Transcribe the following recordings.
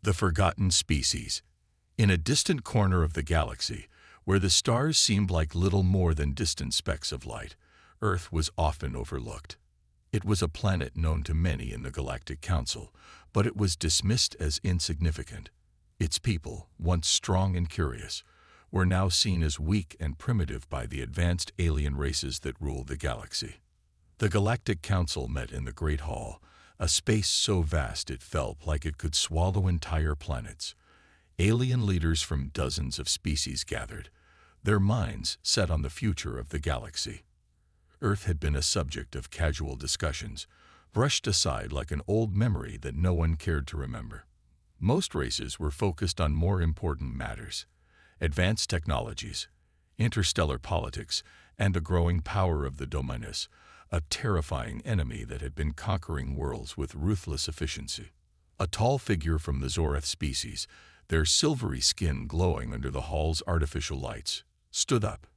The forgotten species. In a distant corner of the galaxy, where the stars seemed like little more than distant specks of light, Earth was often overlooked. It was a planet known to many in the Galactic Council, but it was dismissed as insignificant. Its people, once strong and curious, were now seen as weak and primitive by the advanced alien races that ruled the galaxy. The Galactic Council met in the Great Hall, a space so vast it felt like it could swallow entire planets. Alien leaders from dozens of species gathered, their minds set on the future of the galaxy. Earth had been a subject of casual discussions, brushed aside like an old memory that no one cared to remember. Most races were focused on more important matters: advanced technologies, interstellar politics, and the growing power of the Dominus, a terrifying enemy that had been conquering worlds with ruthless efficiency. A tall figure from the Zoreth species, their silvery skin glowing under the hall's artificial lights, stood up.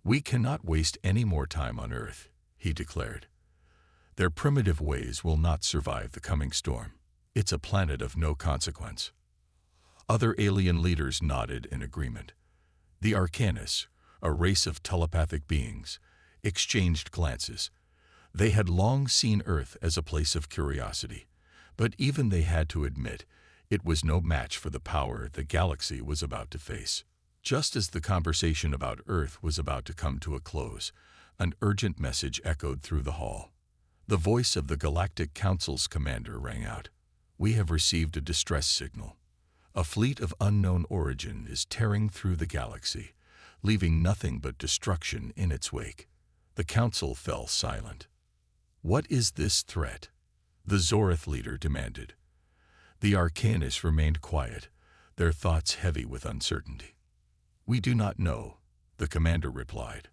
"We cannot waste any more time on Earth," he declared. "Their primitive ways will not survive the coming storm. It's a planet of no consequence." Other alien leaders nodded in agreement. The Arcanis, a race of telepathic beings, exchanged glances. They had long seen Earth as a place of curiosity, but even they had to admit it was no match for the power the galaxy was about to face. Just as the conversation about Earth was about to come to a close, an urgent message echoed through the hall. The voice of the Galactic Council's commander rang out. "We have received a distress signal. A fleet of unknown origin is tearing through the galaxy, leaving nothing but destruction in its wake." The council fell silent. "What is this threat?" the Zoreth leader demanded. The Arcanis remained quiet, their thoughts heavy with uncertainty. "We do not know," the commander replied.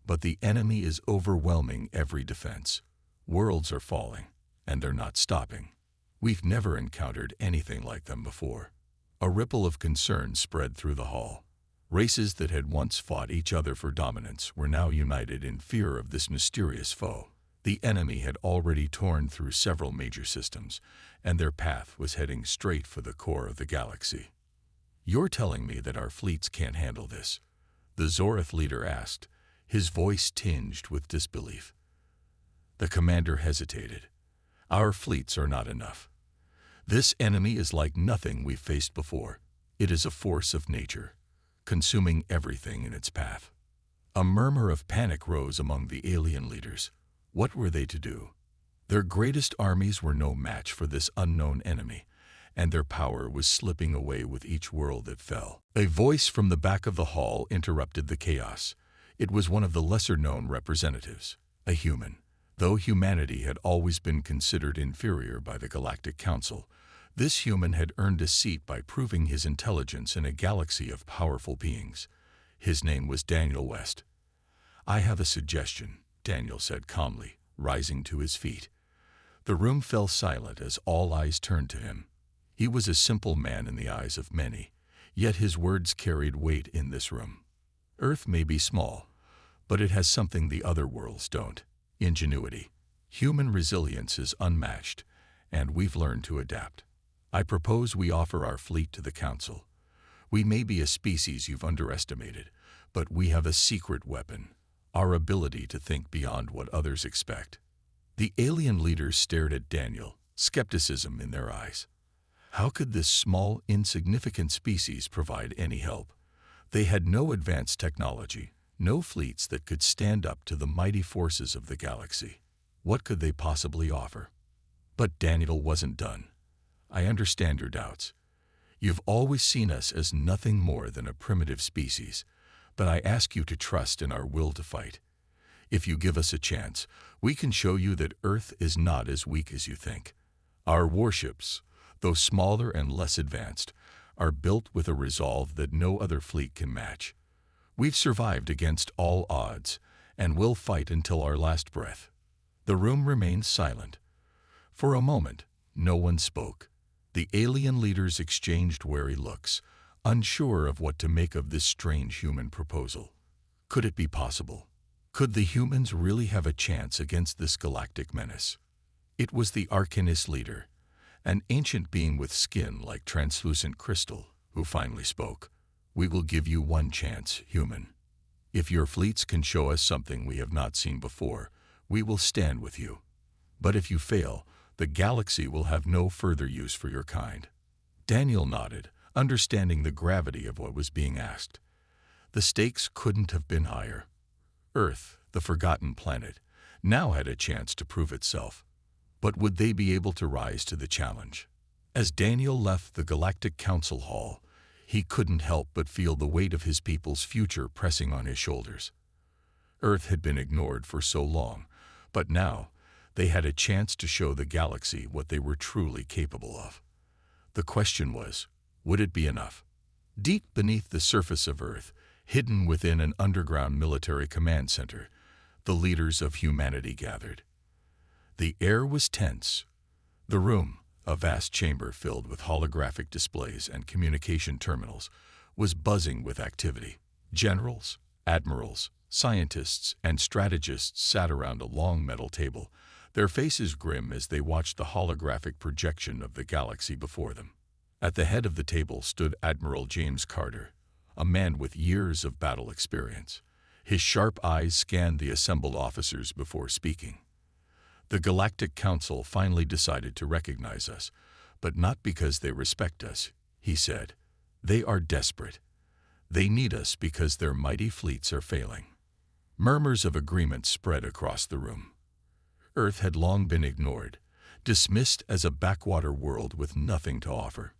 "But the enemy is overwhelming every defense. Worlds are falling, and they're not stopping. We've never encountered anything like them before." A ripple of concern spread through the hall. Races that had once fought each other for dominance were now united in fear of this mysterious foe. The enemy had already torn through several major systems, and their path was heading straight for the core of the galaxy. "You're telling me that our fleets can't handle this?" the Zoreth leader asked, his voice tinged with disbelief. The commander hesitated. "Our fleets are not enough. This enemy is like nothing we've faced before. It is a force of nature, consuming everything in its path." A murmur of panic rose among the alien leaders. What were they to do? Their greatest armies were no match for this unknown enemy, and their power was slipping away with each world that fell. A voice from the back of the hall interrupted the chaos. It was one of the lesser-known representatives, a human. Though humanity had always been considered inferior by the Galactic Council, this human had earned a seat by proving his intelligence in a galaxy of powerful beings. His name was Daniel West. "I have a suggestion," Daniel said calmly, rising to his feet. The room fell silent as all eyes turned to him. He was a simple man in the eyes of many, yet his words carried weight in this room. "Earth may be small, but it has something the other worlds don't: ingenuity. Human resilience is unmatched, and we've learned to adapt. I propose we offer our fleet to the Council. We may be a species you've underestimated, but we have a secret weapon: our ability to think beyond what others expect." The alien leaders stared at Daniel, skepticism in their eyes. How could this small, insignificant species provide any help? They had no advanced technology, no fleets that could stand up to the mighty forces of the galaxy. What could they possibly offer? But Daniel wasn't done. "I understand your doubts. You've always seen us as nothing more than a primitive species, but I ask you to trust in our will to fight. If you give us a chance, we can show you that Earth is not as weak as you think. Our warships, though smaller and less advanced, are built with a resolve that no other fleet can match. We've survived against all odds, and will fight until our last breath." The room remained silent. For a moment, no one spoke. The alien leaders exchanged wary looks, unsure of what to make of this strange human proposal. Could it be possible? Could the humans really have a chance against this galactic menace? It was the Arcanis leader, An ancient being with skin like translucent crystal, who finally spoke. "We will give you one chance, human. If your fleets can show us something we have not seen before, we will stand with you. But if you fail, the galaxy will have no further use for your kind." Daniel nodded, understanding the gravity of what was being asked. The stakes couldn't have been higher. Earth, the forgotten planet, now had a chance to prove itself. But would they be able to rise to the challenge? As Daniel left the Galactic Council Hall, he couldn't help but feel the weight of his people's future pressing on his shoulders. Earth had been ignored for so long, but now they had a chance to show the galaxy what they were truly capable of. The question was, would it be enough? Deep beneath the surface of Earth, hidden within an underground military command center, the leaders of humanity gathered. The air was tense. The room, a vast chamber filled with holographic displays and communication terminals, was buzzing with activity. Generals, admirals, scientists, and strategists sat around a long metal table, their faces grim as they watched the holographic projection of the galaxy before them. At the head of the table stood Admiral James Carter, a man with years of battle experience. His sharp eyes scanned the assembled officers before speaking. "The Galactic Council finally decided to recognize us, but not because they respect us," he said. "They are desperate. They need us because their mighty fleets are failing." Murmurs of agreement spread across the room. Earth had long been ignored, dismissed as a backwater world with nothing to offer.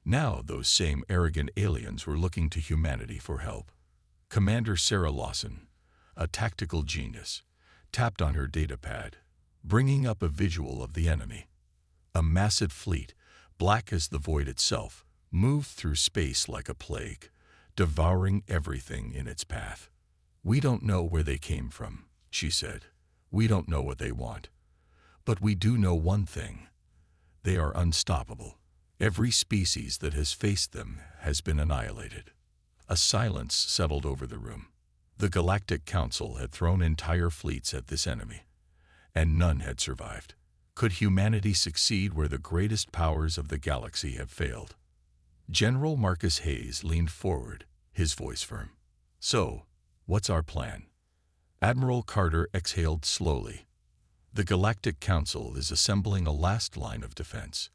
Now those same arrogant aliens were looking to humanity for help. Commander Sarah Lawson, a tactical genius, tapped on her datapad, bringing up a visual of the enemy. A massive fleet, black as the void itself, moved through space like a plague, devouring everything in its path. "We don't know where they came from," she said. "We don't know what they want. But we do know one thing. They are unstoppable. Every species that has faced them has been annihilated." A silence settled over the room. The Galactic Council had thrown entire fleets at this enemy, and none had survived. Could humanity succeed where the greatest powers of the galaxy have failed? General Marcus Hayes leaned forward, his voice firm. "So, what's our plan?" Admiral Carter exhaled slowly. "The Galactic Council is assembling a last line of defense.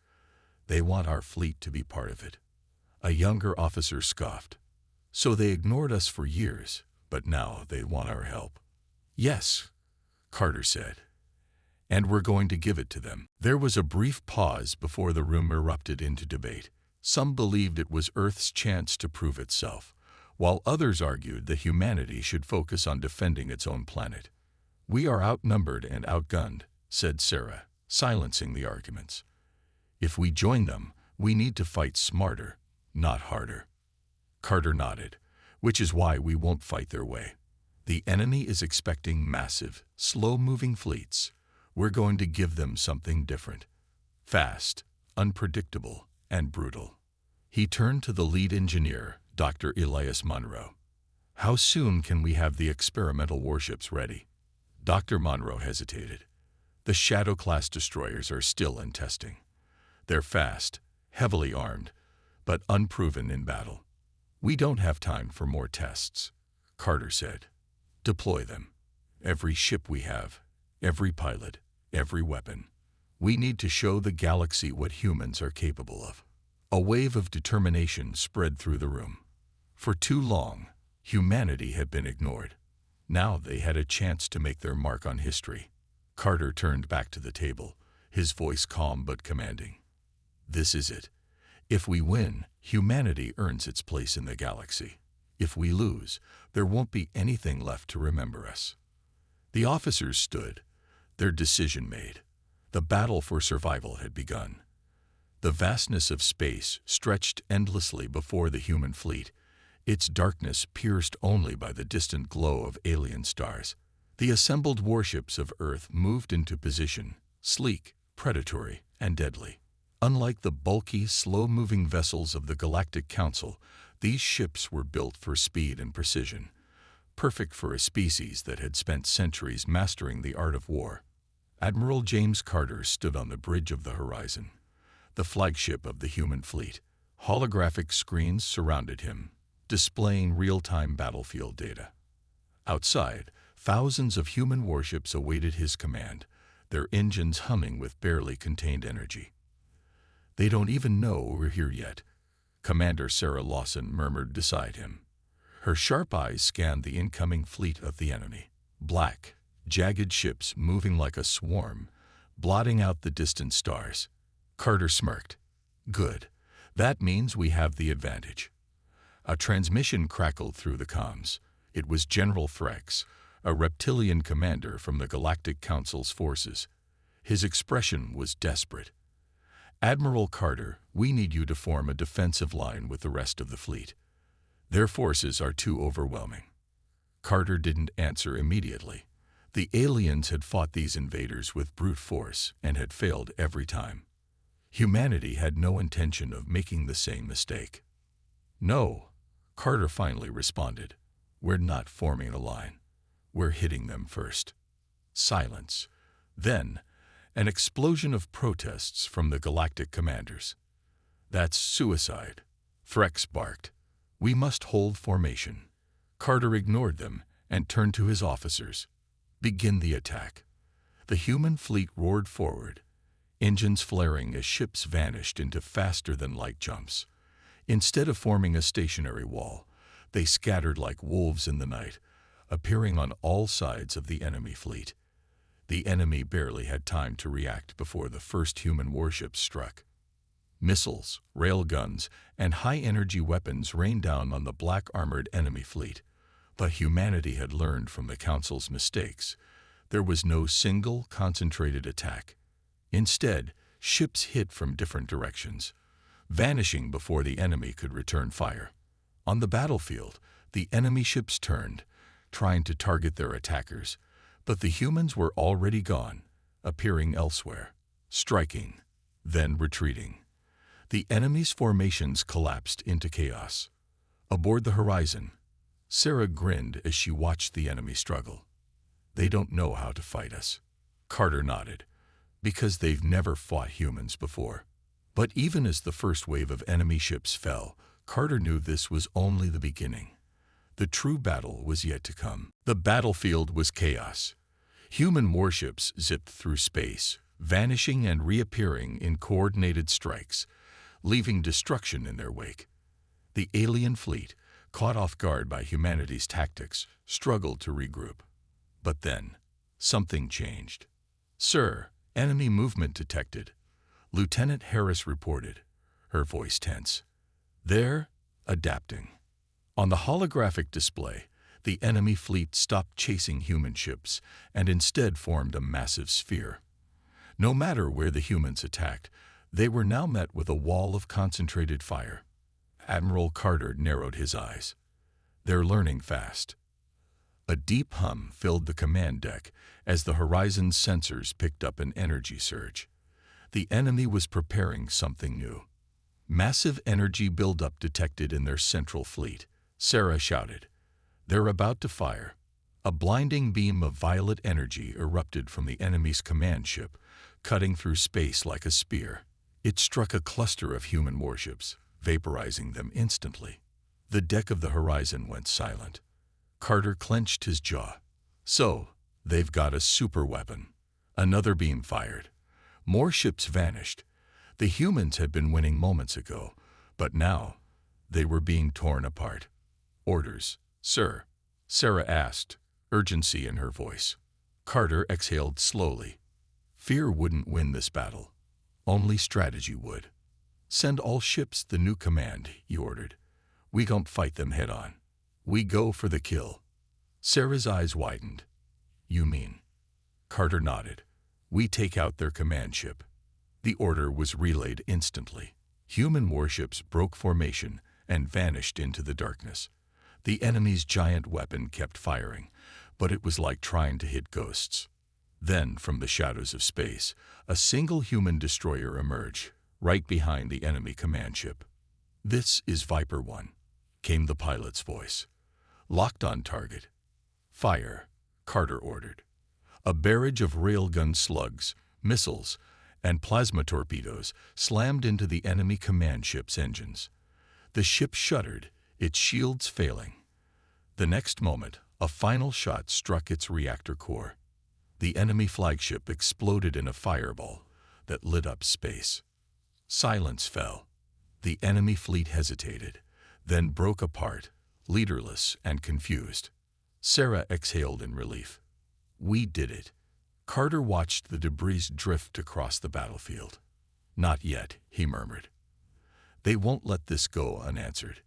They want our fleet to be part of it." A younger officer scoffed. "So they ignored us for years, but now they want our help." "Yes," Carter said. "And we're going to give it to them." There was a brief pause before the room erupted into debate. Some believed it was Earth's chance to prove itself, while others argued that humanity should focus on defending its own planet. "We are outnumbered and outgunned," said Sarah, silencing the arguments. "If we join them, we need to fight smarter, not harder." Carter nodded. "Which is why we won't fight their way. The enemy is expecting massive, slow-moving fleets. We're going to give them something different. Fast, unpredictable, and brutal." He turned to the lead engineer, Dr. Elias Monroe. "How soon can we have the experimental warships ready?" Dr. Monroe hesitated. "The Shadow-class destroyers are still in testing. They're fast, heavily armed, but unproven in battle." "We don't have time for more tests," Carter said. "Deploy them. Every ship we have, every pilot, every weapon. We need to show the galaxy what humans are capable of." A wave of determination spread through the room. For too long, humanity had been ignored. Now they had a chance to make their mark on history. Carter turned back to the table, his voice calm but commanding. "This is it. If we win, humanity earns its place in the galaxy. If we lose, there won't be anything left to remember us." The officers stood, their decision made. The battle for survival had begun. The vastness of space stretched endlessly before the human fleet, its darkness pierced only by the distant glow of alien stars. The assembled warships of Earth moved into position, sleek, predatory, and deadly. Unlike the bulky, slow-moving vessels of the Galactic Council, these ships were built for speed and precision, perfect for a species that had spent centuries mastering the art of war. Admiral James Carter stood on the bridge of the horizon. the flagship of the human fleet. Holographic screens surrounded him, displaying real-time battlefield data. Outside, thousands of human warships awaited his command, their engines humming with barely contained energy. "They don't even know we're here yet," Commander Sarah Lawson murmured beside him. Her sharp eyes scanned the incoming fleet of the enemy. Black, jagged ships moving like a swarm, blotting out the distant stars. Carter smirked. "Good. That means we have the advantage." A transmission crackled through the comms. It was General Thrax, a reptilian commander from the Galactic Council's forces. His expression was desperate. "Admiral Carter, we need you to form a defensive line with the rest of the fleet. Their forces are too overwhelming." Carter didn't answer immediately. The aliens had fought these invaders with brute force and had failed every time. Humanity had no intention of making the same mistake. "No," Carter finally responded. "We're not forming a line. We're hitting them first." Silence. Then, an explosion of protests from the galactic commanders. "That's suicide," Threx barked. "We must hold formation." Carter ignored them and turned to his officers. "Begin the attack." The human fleet roared forward, engines flaring as ships vanished into faster-than-light jumps. Instead of forming a stationary wall, they scattered like wolves in the night, appearing on all sides of the enemy fleet. The enemy barely had time to react before the first human warships struck. Missiles, railguns, and high-energy weapons rained down on the black-armored enemy fleet. But humanity had learned from the Council's mistakes. There was no single, concentrated attack. Instead, ships hit from different directions, vanishing before the enemy could return fire. On the battlefield, the enemy ships turned, trying to target their attackers, but the humans were already gone, appearing elsewhere, striking, then retreating. The enemy's formations collapsed into chaos. Aboard the horizon, Sarah grinned as she watched the enemy struggle. "They don't know how to fight us." Carter nodded. "Because they've never fought humans before." But even as the first wave of enemy ships fell, Carter knew this was only the beginning. The true battle was yet to come. The battlefield was chaos. Human warships zipped through space, vanishing and reappearing in coordinated strikes, leaving destruction in their wake. The alien fleet, caught off guard by humanity's tactics, struggled to regroup. But then, something changed. "Sir, enemy movement detected," Lieutenant Harris reported, her voice tense. "They're adapting." On the holographic display, the enemy fleet stopped chasing human ships and instead formed a massive sphere. No matter where the humans attacked, they were now met with a wall of concentrated fire. Admiral Carter narrowed his eyes. "They're learning fast." A deep hum filled the command deck as the horizon's sensors picked up an energy surge. The enemy was preparing something new. Massive energy buildup detected in their central fleet. Sarah shouted. "They're about to fire." A blinding beam of violet energy erupted from the enemy's command ship, cutting through space like a spear. It struck a cluster of human warships, vaporizing them instantly. The deck of the horizon went silent. Carter clenched his jaw. "So, they've got a super weapon." Another beam fired. More ships vanished. The humans had been winning moments ago, but now they were being torn apart. "Orders, sir," Sarah asked, urgency in her voice. Carter exhaled slowly. Fear wouldn't win this battle. Only strategy would. "Send all ships the new command," he ordered. "We don't fight them head-on. We go for the kill." Sarah's eyes widened. "You mean?" Carter nodded. "We take out their command ship." The order was relayed instantly. Human warships broke formation and vanished into the darkness. The enemy's giant weapon kept firing, but it was like trying to hit ghosts. Then, from the shadows of space, a single human destroyer emerged, right behind the enemy command ship. "This is Viper 1, came the pilot's voice. "Locked on target." "Fire," Carter ordered. A barrage of railgun slugs, missiles, and plasma torpedoes slammed into the enemy command ship's engines. The ship shuddered, its shields failing. The next moment, a final shot struck its reactor core. The enemy flagship exploded in a fireball that lit up space. Silence fell. The enemy fleet hesitated, then broke apart, leaderless and confused. Sarah exhaled in relief. We did it. Carter watched the debris drift across the battlefield. Not yet, he murmured. They won't let this go unanswered.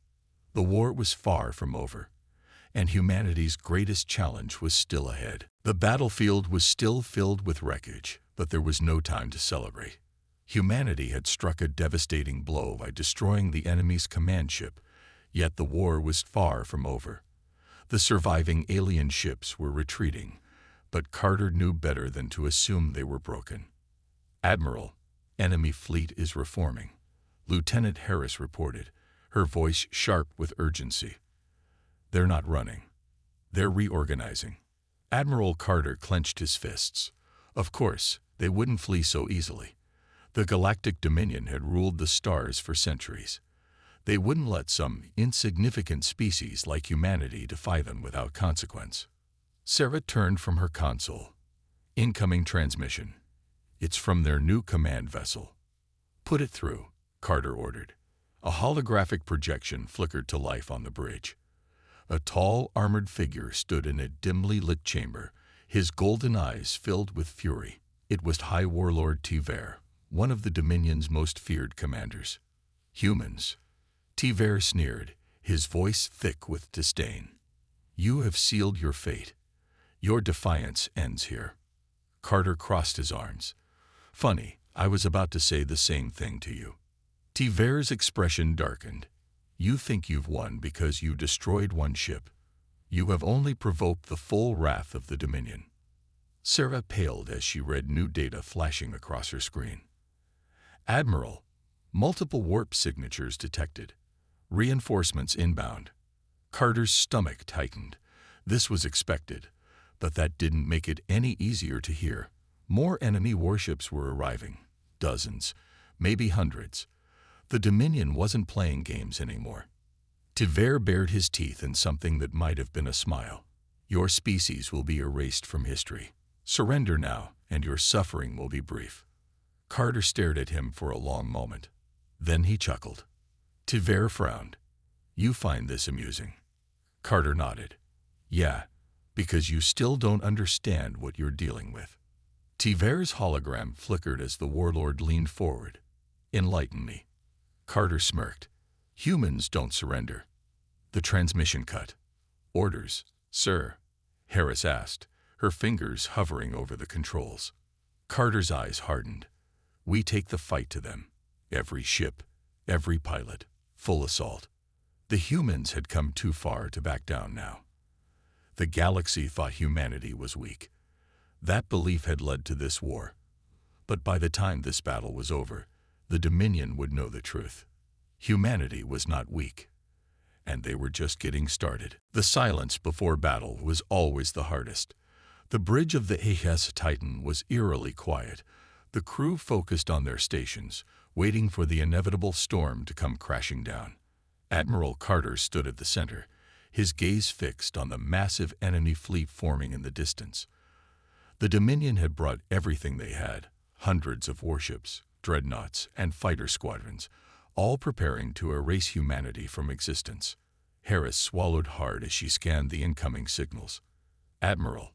The war was far from over, and humanity's greatest challenge was still ahead. The battlefield was still filled with wreckage, but there was no time to celebrate. Humanity had struck a devastating blow by destroying the enemy's command ship, yet the war was far from over. The surviving alien ships were retreating, but Carter knew better than to assume they were broken. Admiral, enemy fleet is reforming, Lieutenant Harris reported, her voice sharp with urgency. They're not running. They're reorganizing. Admiral Carter clenched his fists. Of course, they wouldn't flee so easily. The Galactic Dominion had ruled the stars for centuries. They wouldn't let some insignificant species like humanity defy them without consequence. Sarah turned from her console. Incoming transmission. It's from their new command vessel. Put it through, Carter ordered. A holographic projection flickered to life on the bridge. A tall, armored figure stood in a dimly lit chamber, his golden eyes filled with fury. It was High Warlord Tiver, one of the Dominion's most feared commanders. Humans. Tiver sneered, his voice thick with disdain. You have sealed your fate. Your defiance ends here. Carter crossed his arms. Funny, I was about to say the same thing to you. Tiver's expression darkened. You think you've won because you destroyed one ship. You have only provoked the full wrath of the Dominion. Sarah paled as she read new data flashing across her screen. Admiral, multiple warp signatures detected. Reinforcements inbound. Carter's stomach tightened. This was expected, but that didn't make it any easier to hear. More enemy warships were arriving. Dozens, maybe hundreds. The Dominion wasn't playing games anymore. Tiver bared his teeth in something that might have been a smile. Your species will be erased from history. Surrender now, and your suffering will be brief. Carter stared at him for a long moment. Then he chuckled. Tiver frowned. You find this amusing? Carter nodded. Yeah, because you still don't understand what you're dealing with. Tiver's hologram flickered as the warlord leaned forward. Enlighten me. Carter smirked. Humans don't surrender. The transmission cut. Orders, sir? Harris asked, her fingers hovering over the controls. Carter's eyes hardened. We take the fight to them. Every ship, every pilot, full assault. The humans had come too far to back down now. The galaxy thought humanity was weak. That belief had led to this war. But by the time this battle was over, the Dominion would know the truth. Humanity was not weak, and they were just getting started. The silence before battle was always the hardest. The bridge of the HS Titan was eerily quiet. The crew focused on their stations, waiting for the inevitable storm to come crashing down. Admiral Carter stood at the center, his gaze fixed on the massive enemy fleet forming in the distance. The Dominion had brought everything they had, hundreds of warships, dreadnoughts, and fighter squadrons, all preparing to erase humanity from existence. Harris swallowed hard as she scanned the incoming signals. Admiral,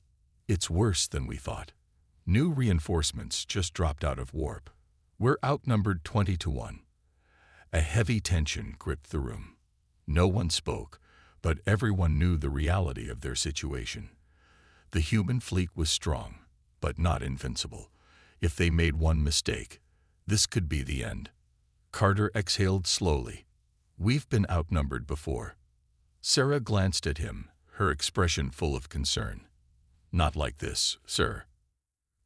it's worse than we thought. New reinforcements just dropped out of warp. We're outnumbered 20-1. A heavy tension gripped the room. No one spoke, but everyone knew the reality of their situation. The human fleet was strong, but not invincible. If they made one mistake, this could be the end. Carter exhaled slowly. We've been outnumbered before. Sarah glanced at him, her expression full of concern. Not like this, sir.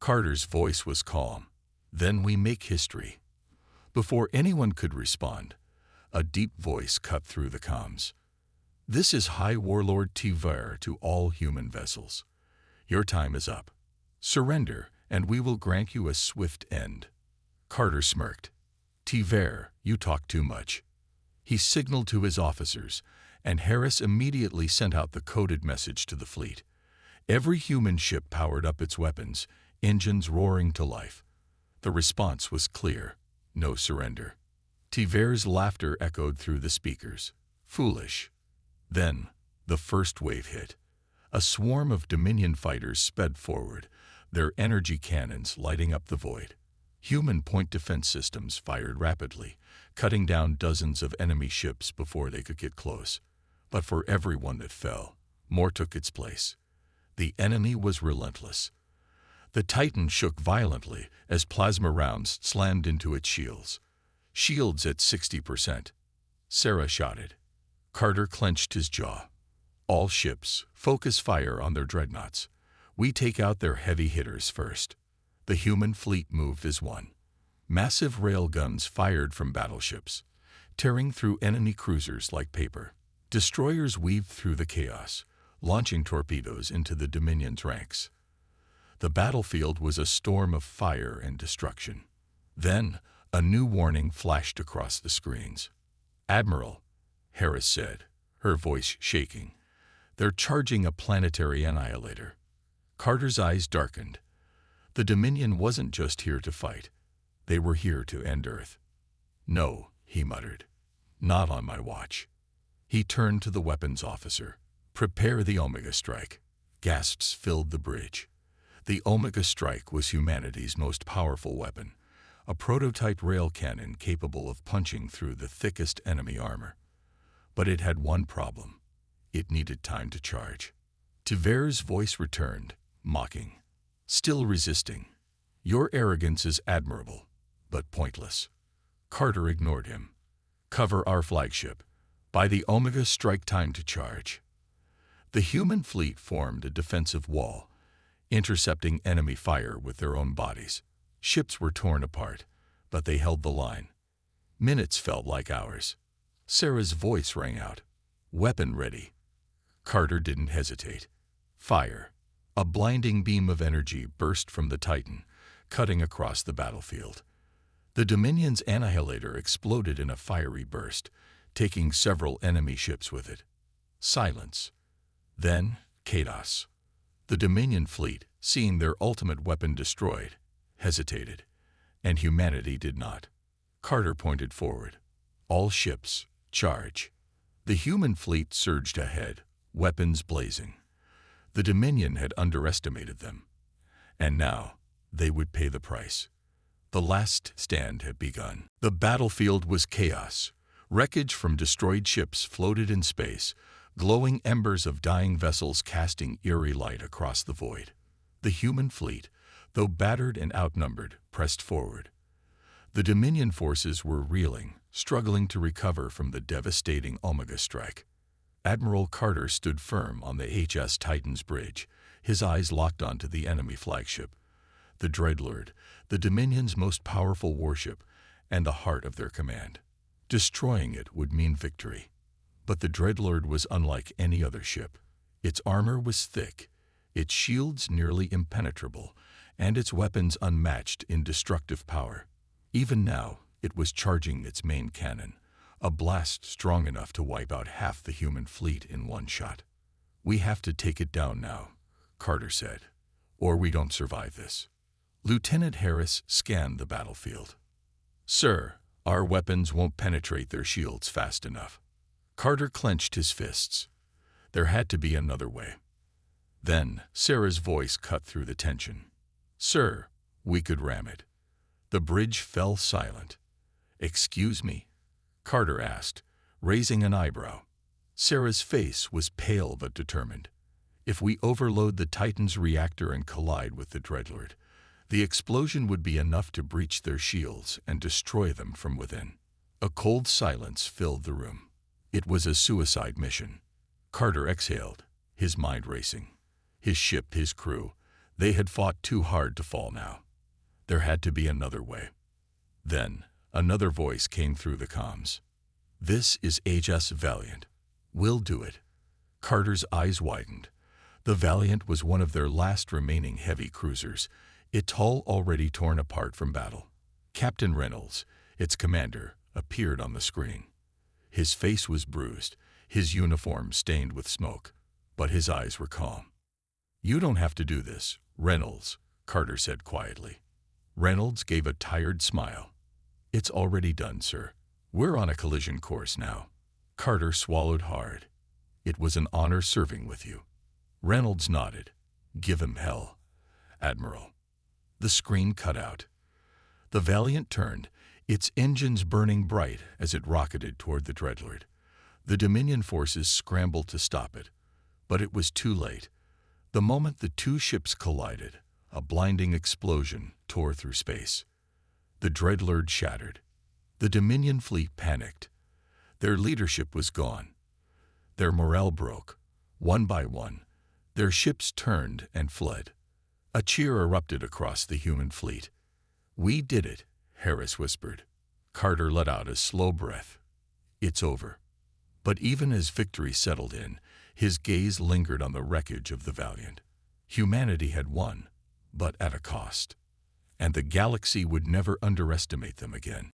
Carter's voice was calm. Then we make history. Before anyone could respond, a deep voice cut through the comms. This is High Warlord Tiver to all human vessels. Your time is up. Surrender, and we will grant you a swift end. Carter smirked. "Tiver, you talk too much." He signaled to his officers, and Harris immediately sent out the coded message to the fleet. Every human ship powered up its weapons, engines roaring to life. The response was clear: no surrender. Tiver's laughter echoed through the speakers. Foolish. Then, the first wave hit. A swarm of Dominion fighters sped forward, their energy cannons lighting up the void. Human point defense systems fired rapidly, cutting down dozens of enemy ships before they could get close. But for every one that fell, more took its place. The enemy was relentless. The Titan shook violently as plasma rounds slammed into its shields. Shields at 60%. Sarah shouted. Carter clenched his jaw. All ships, focus fire on their dreadnoughts. We take out their heavy hitters first. The human fleet moved as one. Massive rail guns fired from battleships, tearing through enemy cruisers like paper. Destroyers weaved through the chaos, launching torpedoes into the Dominion's ranks. The battlefield was a storm of fire and destruction. Then, a new warning flashed across the screens. "Admiral," Harris said, her voice shaking, "they're charging a planetary annihilator." Carter's eyes darkened. The Dominion wasn't just here to fight. They were here to end Earth. "No," he muttered. "Not on my watch." He turned to the weapons officer. "Prepare the Omega Strike." Gasps filled the bridge. The Omega Strike was humanity's most powerful weapon, a prototype rail cannon capable of punching through the thickest enemy armor. But it had one problem. It needed time to charge. Tiver's voice returned, mocking. "Still resisting. Your arrogance is admirable, but pointless." Carter ignored him. "Cover our flagship. By the Omega Strike, time to charge." The human fleet formed a defensive wall, intercepting enemy fire with their own bodies. Ships were torn apart, but they held the line. Minutes felt like hours. Sarah's voice rang out. "Weapon ready." Carter didn't hesitate. Fire. A blinding beam of energy burst from the Titan, cutting across the battlefield. The Dominion's annihilator exploded in a fiery burst, taking several enemy ships with it. Silence. Then, chaos. The Dominion fleet, seeing their ultimate weapon destroyed, hesitated, and humanity did not. Carter pointed forward. "All ships, charge." The human fleet surged ahead, weapons blazing. The Dominion had underestimated them, and now they would pay the price. The last stand had begun. The battlefield was chaos. Wreckage from destroyed ships floated in space, glowing embers of dying vessels casting eerie light across the void. The human fleet, though battered and outnumbered, pressed forward. The Dominion forces were reeling, struggling to recover from the devastating Omega Strike. Admiral Carter stood firm on the HS Titan's bridge, his eyes locked onto the enemy flagship. The Dreadlord, the Dominion's most powerful warship, and the heart of their command. Destroying it would mean victory. But the Dreadlord was unlike any other ship. Its armor was thick, its shields nearly impenetrable, and its weapons unmatched in destructive power. Even now, it was charging its main cannon, a blast strong enough to wipe out half the human fleet in one shot. "We have to take it down now," Carter said, "or we don't survive this." Lieutenant Harris scanned the battlefield. "Sir, our weapons won't penetrate their shields fast enough." Carter clenched his fists. There had to be another way. Then, Sarah's voice cut through the tension. "Sir, we could ram it." The bridge fell silent. "Excuse me?" Carter asked, raising an eyebrow. Sarah's face was pale but determined. "If we overload the Titan's reactor and collide with the Dreadlord, the explosion would be enough to breach their shields and destroy them from within." A cold silence filled the room. It was a suicide mission. Carter exhaled, his mind racing. His ship, his crew, they had fought too hard to fall now. There had to be another way. Then, another voice came through the comms. "This is HS Valiant. We'll do it." Carter's eyes widened. The Valiant was one of their last remaining heavy cruisers, its hull already torn apart from battle. Captain Reynolds, its commander, appeared on the screen. His face was bruised, his uniform stained with smoke, but his eyes were calm. "You don't have to do this, Reynolds," Carter said quietly. Reynolds gave a tired smile. "It's already done, sir. We're on a collision course now." Carter swallowed hard. "It was an honor serving with you." Reynolds nodded. "Give him hell, Admiral." The screen cut out. The Valiant turned, its engines burning bright as it rocketed toward the Dreadlord. The Dominion forces scrambled to stop it, but it was too late. The moment the two ships collided, a blinding explosion tore through space. The Dreadlord shattered. The Dominion fleet panicked. Their leadership was gone. Their morale broke. One by one, their ships turned and fled. A cheer erupted across the human fleet. "We did it," Harris whispered. Carter let out a slow breath. "It's over." But even as victory settled in, his gaze lingered on the wreckage of the Valiant. Humanity had won, but at a cost. And the galaxy would never underestimate them again.